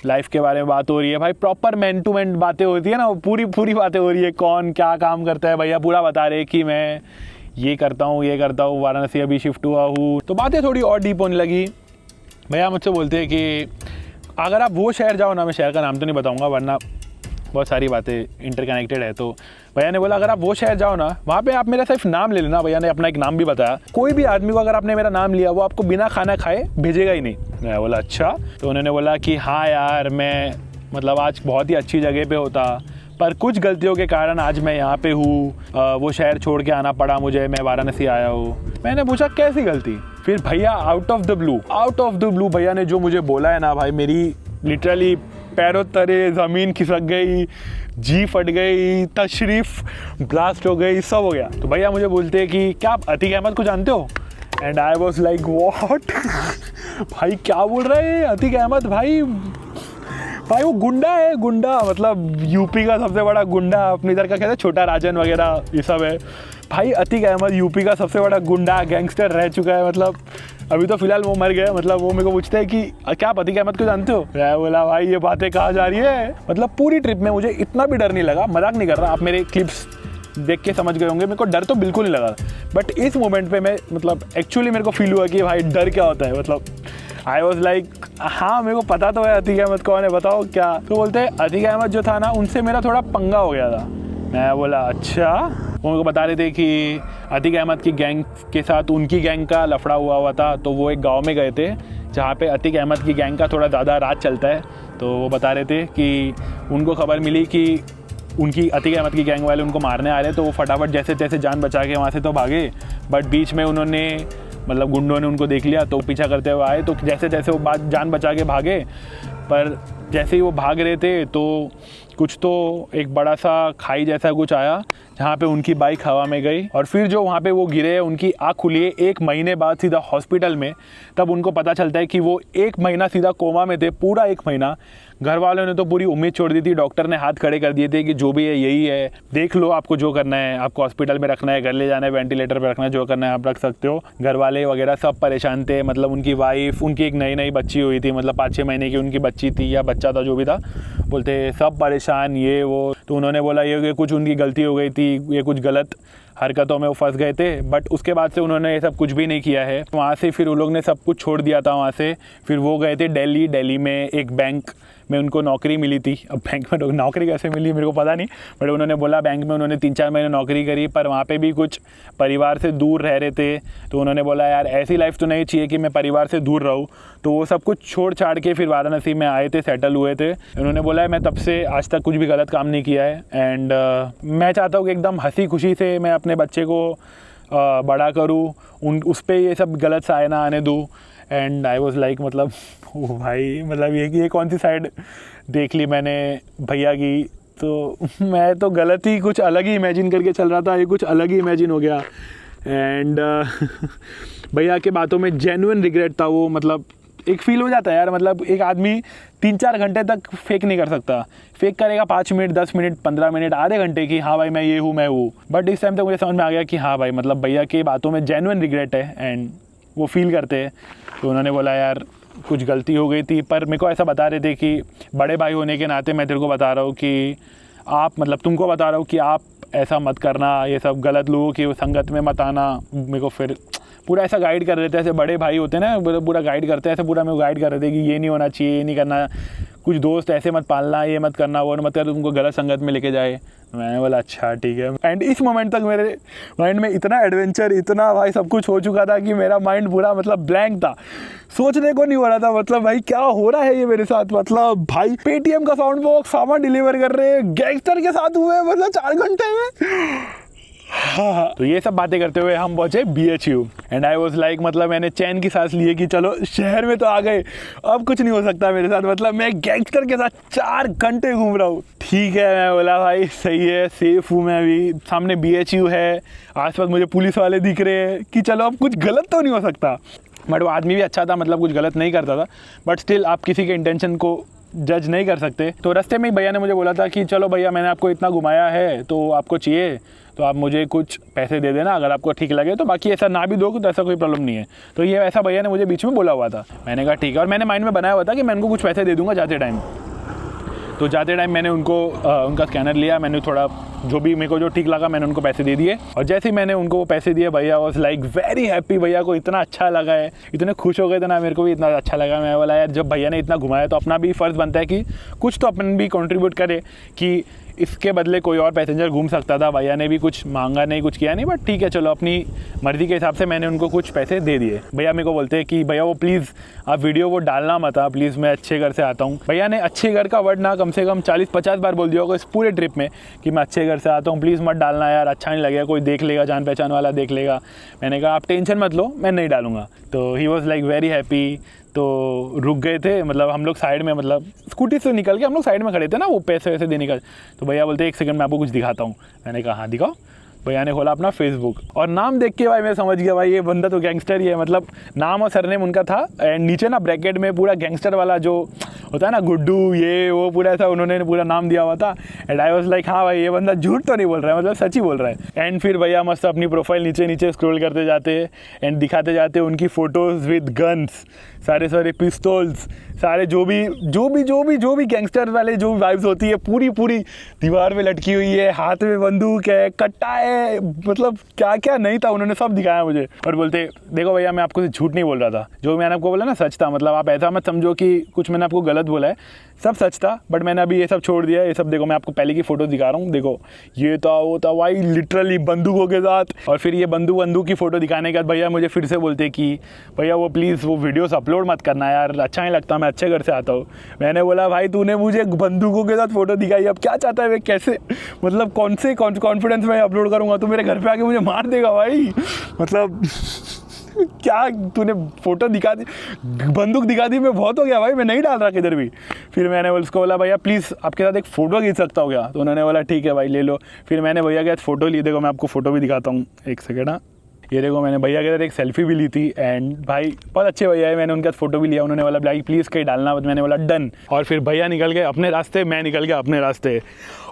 लाइफ के बारे में बात हो रही है भाई, प्रॉपर मैन टू मैन बातें होती है ना, पूरी बातें हो रही है, कौन क्या काम करता है, भैया पूरा बता रहे कि मैं ये करता हूँ, वाराणसी अभी शिफ्ट हुआ हूँ। तो बातें थोड़ी और डीप होने लगी। भैया मुझसे बोलते हैं कि अगर आप वो शहर जाओ ना, मैं शहर का नाम तो नहीं बताऊँगा वरना बहुत सारी बातें इंटरकनेक्टेड है। तो भैया ने बोला अगर आप वो शहर जाओ ना, वहाँ पे आप मेरा सिर्फ नाम ले लेना। भैया ने अपना एक नाम भी बताया, कोई भी आदमी को अगर आपने मेरा नाम लिया वो आपको बिना खाना खाए भेजेगा ही नहीं। मैं बोला अच्छा। तो उन्होंने बोला कि हाँ यार मैं मतलब आज बहुत ही अच्छी जगह पे होता, पर कुछ गलतियों के कारण आज मैं यहाँ पे हूँ। वो शहर छोड़ के आना पड़ा मुझे, मैं वाराणसी आया हूँ। मैंने पूछा कैसी गलती? फिर भैया आउट ऑफ द ब्लू भैया ने जो मुझे बोला है ना भाई, मेरी लिटरली पैरों तले ज़मीन खिसक गई, जी फट गई, तशरीफ ब्लास्ट हो गई, सब हो गया। तो भैया मुझे बोलते हैं कि क्या आप अतीक अहमद को जानते हो? And I was like what भाई क्या बोल रहे हैं अतीक अहमद? भाई वो गुंडा है, गुंडा मतलब यूपी का सबसे बड़ा गुंडा। अपने इधर का कहते हैं छोटा राजन वगैरह ये सब है। भाई अतीक अहमद यूपी का सबसे बड़ा गुंडा गैंगस्टर रह चुका है। मतलब अभी तो फिलहाल वो मर गया। मतलब वो मेरे को पूछते हैं कि क्या आप अतीक अहमद को जानते हो? मैं बोला भाई ये बातें कहाँ जा रही है। मतलब पूरी ट्रिप में मुझे इतना भी डर नहीं लगा, मजाक नहीं कर रहा, आप मेरे क्लिप्स देख के समझ गए होंगे। मेरे को डर तो बिल्कुल नहीं लगा, बट इस मोमेंट पे मैं मतलब एक्चुअली मेरे को फील हुआ कि भाई डर क्या होता है। मतलब आई वॉज लाइक हाँ मेरे को पता तो है अतीक अहमद कौन है, बताओ क्या। तो बोलते हैं अतीक अहमद जो था ना उनसे मेरा थोड़ा पंगा हो गया था। मैं बोला अच्छा। वो मेरे को बता रहे थे कि अतीक अहमद की गैंग के साथ उनकी गैंग का लफड़ा हुआ था। तो वो एक गाँव में गए थे जहाँ पे अतीक अहमद की गैंग का थोड़ा ज़्यादा राज चलता है। तो वो बता रहे थे कि उनको खबर मिली कि उनकी अतीक अहमद की गैंग वाले उनको मारने आ रहे, तो वो फटाफट जैसे तैसे जान बचा के वहाँ से तो भागे। बट बीच में उन्होंने मतलब गुंडों ने उनको देख लिया तो पीछा करते हुए आए। तो जैसे तैसे वो जान बचा के भागे। पर जैसे ही वो भाग रहे थे तो कुछ तो एक बड़ा सा खाई जैसा कुछ आया जहाँ पे उनकी बाइक हवा में गई। और फिर जो वहाँ पे वो गिरे, उनकी आँख खुली है 1 महीने बाद सीधा हॉस्पिटल में। तब उनको पता चलता है कि वो 1 महीना सीधा कोमा में थे, पूरा 1 महीना। घर वालों ने तो पूरी उम्मीद छोड़ दी थी, डॉक्टर ने हाथ खड़े कर दिए थे कि जो भी है यही है, देख लो आपको जो करना है, आपको हॉस्पिटल में रखना है, घर ले जाना है, वेंटिलेटर पर रखना है, जो करना है आप रख सकते हो। घर वाले वगैरह सब परेशान थे। मतलब उनकी वाइफ, उनकी एक नई बच्ची हुई थी, मतलब 5-6 महीने की उनकी बच्ची थी या बच्चा था जो भी था, बोलते सब परेशान ये वो। तो उन्होंने बोला ये कुछ उनकी गलती हो गई थी, ये कुछ गलत हरकतों में वो फंस गए थे। बट उसके बाद से उन्होंने ये सब कुछ भी नहीं किया है। वहाँ से फिर उन लोग ने सब कुछ छोड़ दिया था वहाँ से। फिर वो गए थे दिल्ली में एक बैंक में उनको नौकरी मिली थी। अब बैंक में नौकरी कैसे मिली मेरे को पता नहीं, बट उन्होंने बोला बैंक में उन्होंने 3-4 महीने नौकरी करी। पर वहाँ पे भी कुछ परिवार से दूर रह रहे थे। तो उन्होंने बोला यार ऐसी लाइफ तो नहीं चाहिए कि मैं परिवार से दूर रहूँ। तो वो सब कुछ छोड़ छाड़ के फिर वाराणसी में आए थे, सेटल हुए थे। उन्होंने बोला है मैं तब से आज तक कुछ भी गलत काम नहीं किया है। एंड मैं चाहता हूँ कि एकदम हंसी खुशी से मैं अपने बच्चे को बड़ा करूँ, उस पर ये सब गलत साया ना आने दूँ। एंड आई वॉज लाइक मतलब ओ भाई मतलब ये कौन सी साइड देख ली मैंने भैया की। तो मैं तो गलत ही कुछ अलग ही इमेजिन करके चल रहा था, ये कुछ अलग ही इमेजिन हो गया। एंड भैया के बातों में जेन्युइन रिग्रेट था वो। मतलब एक फील हो जाता है यार, मतलब एक आदमी 3-4 घंटे तक फेक नहीं कर सकता। फेक करेगा 5 मिनट, 10 मिनट, 15 मिनट, आधे घंटे की हाँ भाई मैं ये हूँ मैं हूँ। बट इस टाइम तक मुझे समझ में आ गया कि हाँ भाई मतलब भैया के बातों में जेन्युइन रिग्रेट है एंड वो फील करते हैं। तो उन्होंने बोला यार कुछ गलती हो गई थी। पर मेरे को ऐसा बता रहे थे कि बड़े भाई होने के नाते मैं तेरे को बता रहा हूँ कि आप मतलब तुमको बता रहा हूँ कि आप ऐसा मत करना, ये सब गलत लोगों की संगत में मत आना। मेरे को फिर पूरा ऐसा गाइड कर रहे थे, ऐसे बड़े भाई होते हैं ना पूरा गाइड करते हैं, ऐसे पूरा मेरे को गाइड कर रहे थे कि ये नहीं होना चाहिए, ये नहीं करना, कुछ दोस्त ऐसे मत पालना, ये मत करना, वो मत कर, तुमको गलत संगत में लेके जाए। मैंने बोला अच्छा ठीक है। एंड इस मोमेंट तक मेरे माइंड में इतना एडवेंचर, इतना भाई सब कुछ हो चुका था कि मेरा माइंड पूरा मतलब ब्लैंक था, सोचने को नहीं हो रहा था। मतलब भाई क्या हो रहा है ये मेरे साथ। मतलब भाई पेटीएम का साउंड बॉक्स सामान डिलीवर कर रहे हैं, गैंगस्टर के साथ हुए मतलब 4 घंटे में। हाँ, तो ये सब बातें करते हुए हम पहुंचे BHU and I was like मतलब मैंने चैन की सांस ली है कि चलो शहर में तो आ गए, अब कुछ नहीं हो सकता मेरे साथ। मतलब मैं गैंगस्टर के साथ 4 घंटे घूम रहा हूँ। ठीक है, मैं बोला भाई सही है, सेफ हूँ मैं अभी, सामने BHU है, आसपास मुझे पुलिस वाले दिख रहे हैं कि चलो अब कुछ गलत तो नहीं हो सकता। बट वो आदमी भी अच्छा था, मतलब कुछ गलत नहीं करता था। बट स्टिल आप किसी के इंटेंशन को जज नहीं कर सकते। तो रास्ते में ही भैया ने मुझे बोला था कि चलो भैया मैंने आपको इतना घुमाया है तो आपको चाहिए तो आप मुझे कुछ पैसे दे देना अगर आपको ठीक लगे तो, बाकी ऐसा ना भी दोगे तो ऐसा कोई प्रॉब्लम नहीं है। तो ये ऐसा भैया ने मुझे बीच में बोला हुआ था। मैंने कहा ठीक है, और मैंने माइंड में बनाया हुआ था कि मैं उनको कुछ पैसे दे दूंगा जाते टाइम। तो जाते टाइम मैंने उनको उनका स्कैनर लिया, मैंने थोड़ा जो भी मेरे को जो ठीक लगा मैंने उनको पैसे दे दिए। और जैसे ही मैंने उनको वो पैसे दिए, भैया वाज लाइक वेरी हैप्पी, भैया को इतना अच्छा लगा है, इतने खुश हो गए थे ना, मेरे को भी इतना अच्छा लगा। मैं बोला यार जब भैया ने इतना घुमाया तो अपना भी फ़र्ज़ बनता है कि कुछ तो अपन भी कंट्रीब्यूट करे, कि इसके बदले कोई और पैसेंजर घूम सकता था, भैया ने भी कुछ मांगा नहीं, कुछ किया नहीं, बट ठीक है चलो अपनी मर्ज़ी के हिसाब से मैंने उनको कुछ पैसे दे दिए। भैया मेरे को बोलते हैं कि भैया वो प्लीज़ आप वीडियो वो डालना मत, प्लीज़ मैं अच्छे घर से आता हूँ। भैया ने अच्छे घर का वर्ड ना कम से कम 40-50 बार बोल दिया होगा इस पूरे ट्रिप में कि मैं अच्छे घर से आता हूँ, प्लीज़ मत डालना यार, अच्छा नहीं लगेगा, कोई देख लेगा, जान पहचान वाला देख लेगा। मैंने कहा आप टेंशन मत लो, मैं नहीं डालूंगा। तो he was like very happy. तो रुक गए थे, मतलब हम लोग साइड में, मतलब स्कूटी से निकल के हम लोग साइड में खड़े थे ना वो पैसे वैसे देने का। तो भैया बोलते 1 सेकंड मैं आपको कुछ दिखाता हूँ। मैंने कहा हाँ दिखाओ। भैया ने खोला अपना फेसबुक और नाम देख के भाई मैं समझ गया भाई ये बंदा तो गैंगस्टर ही है। मतलब नाम और सरनेम उनका था एंड नीचे ना ब्रैकेट में पूरा गैंगस्टर वाला जो होता है ना गुड्डू ये वो पूरा ऐसा उन्होंने पूरा नाम दिया हुआ था। एंड आई वाज लाइक हाँ भाई ये बंदा झूठ तो नहीं बोल रहा है, मतलब सच ही बोल रहा है। एंड फिर भैया मस्त अपनी प्रोफाइल नीचे नीचे स्क्रॉल करते जाते एंड दिखाते जाते उनकी फ़ोटोज़ विद गन्स, सारे पिस्तौल्स, सारे जो भी गैंगस्टर वाले जो वाइब्स होती है पूरी दीवार में लटकी हुई है, हाथ में बंदूक है, कट्टा है, मतलब क्या क्या नहीं था उन्होंने सब दिखाया मुझे। और बोलते देखो भैया मैं आपको झूठ नहीं बोल रहा था, जो मैंने आपको बोला ना सच था, मतलब आप ऐसा मत समझो कि कुछ मैंने आपको गलत बोला है, सब सच था। बट मैंने अभी ये सब छोड़ दिया, ये सब देखो मैं आपको पहले की फ़ोटो दिखा रहा हूँ, देखो ये था वो था भाई लिटरली बंदूकों के साथ। और फिर ये बंदूक की फ़ोटो दिखाने के बाद भैया मुझे फिर से बोलते कि भैया वो प्लीज़ वो वीडियोस अपलोड मत करना यार, अच्छा नहीं लगता, मैं अच्छे घर से आता हूँ। मैंने बोला भाई तूने मुझे बंदूकों के साथ फ़ोटो दिखाई, अब क्या चाहता है मैं कैसे, मतलब कौन से कॉन्फिडेंस में अपलोड करूँगा, तू मेरे घर पे आके मुझे मार देगा भाई, मतलब क्या तूने फ़ोटो दिखा दी, बंदूक दिखा दी, मैं बहुत हो गया भाई, मैं नहीं डाल रहा किधर भी। फिर मैंने उसको बोला भैया प्लीज़ आपके साथ एक फ़ोटो खींच सकता हो क्या, तो उन्होंने बोला ठीक है भाई ले लो। फिर मैंने भैया के साथ फ़ोटो ली, देखो मैं आपको फ़ोटो भी दिखाता हूँ, एक सेकेंड। हाँ ये देखो मैंने भैया के साथ एक सेल्फी भी ली थी एंड भाई बहुत अच्छे भैया है, मैंने उनके साथ फ़ोटो भी लिया। उन्होंने बोला भाई प्लीज़ कहीं डालना, मैंने बोला डन। और फिर भैया निकल गए अपने रास्ते, मैं निकल गया अपने रास्ते।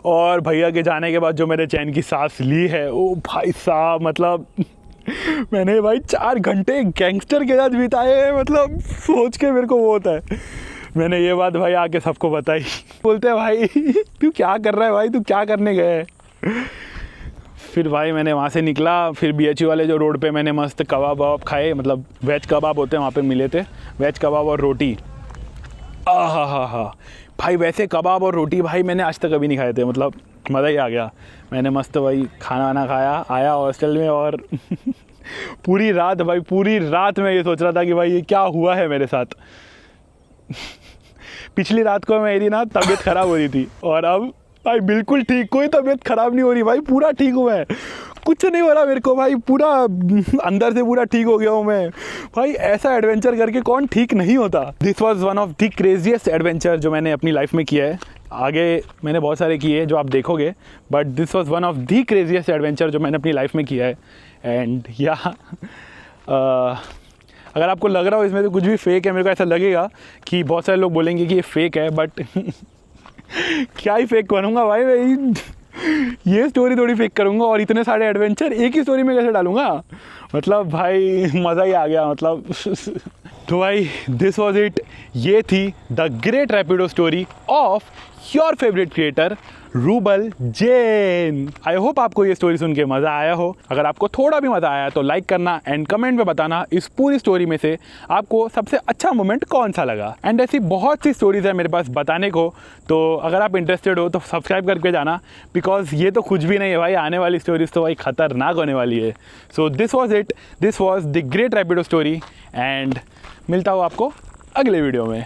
और भैया के जाने के बाद जो मैंने चैन की सांस ली है ओ भाई साहब, मतलब मैंने भाई 4 घंटे गैंगस्टर के साथ बिताए, मतलब सोच के मेरे को वो होता है। मैंने ये बात भाई आके सबको बताई, बोलते हैं भाई तू क्या कर रहा है भाई, तू क्या करने गए। फिर भाई मैंने वहाँ से निकला, फिर BHU वाले जो रोड पे मैंने मस्त कबाब वबाब खाए, मतलब वेज कबाब होते हैं वहाँ पे मिले थे, वेज कबाब और रोटी। हा भाई वैसे कबाब और रोटी भाई मैंने आज तक कभी नहीं खाए थे, मतलब मज़ा ही आ गया। मैंने मस्त भाई खाना वाना खाया, आया हॉस्टल में और पूरी रात मैं ये सोच रहा था कि भाई ये क्या हुआ है मेरे साथ। पिछली रात को मेरी ना तबीयत ख़राब हो रही थी और अब भाई बिल्कुल ठीक, कोई तबीयत ख़राब नहीं हो रही भाई, पूरा ठीक हुआ है, कुछ नहीं हो रहा मेरे को भाई, पूरा अंदर से पूरा ठीक हो गया हूँ मैं भाई। ऐसा एडवेंचर करके कौन ठीक नहीं होता। This was one of the craziest adventure जो मैंने अपनी लाइफ में किया है। आगे मैंने बहुत सारे किए जो आप देखोगे, but this was one of the craziest adventure जो मैंने अपनी लाइफ में किया है। एंड या अगर आपको लग रहा हो इसमें तो कुछ भी फेक है, मेरे को ऐसा लगेगा कि बहुत सारे लोग बोलेंगे कि ये फेक है, बट क्या ही फेक करूँगा भाई मैं, ये स्टोरी थोड़ी फेक करूँगा और इतने सारे एडवेंचर एक ही स्टोरी में कैसे डालूँगा, मतलब भाई मज़ा ही आ गया मतलब। तो भाई दिस वॉज इट, ये थी the great Rapido story of your favourite creator rouble Jain. I hope आपको ये स्टोरी सुन के मज़ा आया हो। अगर आपको थोड़ा भी मज़ा आया तो लाइक करना एंड कमेंट में बताना इस पूरी स्टोरी में से आपको सबसे अच्छा मोमेंट कौन सा लगा। एंड ऐसी बहुत सी स्टोरीज़ है मेरे पास बताने को, तो अगर आप इंटरेस्टेड हो तो सब्सक्राइब करके जाना, बिकॉज ये तो कुछ भी नहीं है भाई, आने वाली स्टोरीज़ तो भाई ख़तरनाक होने वाली है। So this was it, this was the great Rapido story and मिलता हूँ आपको अगले वीडियो में।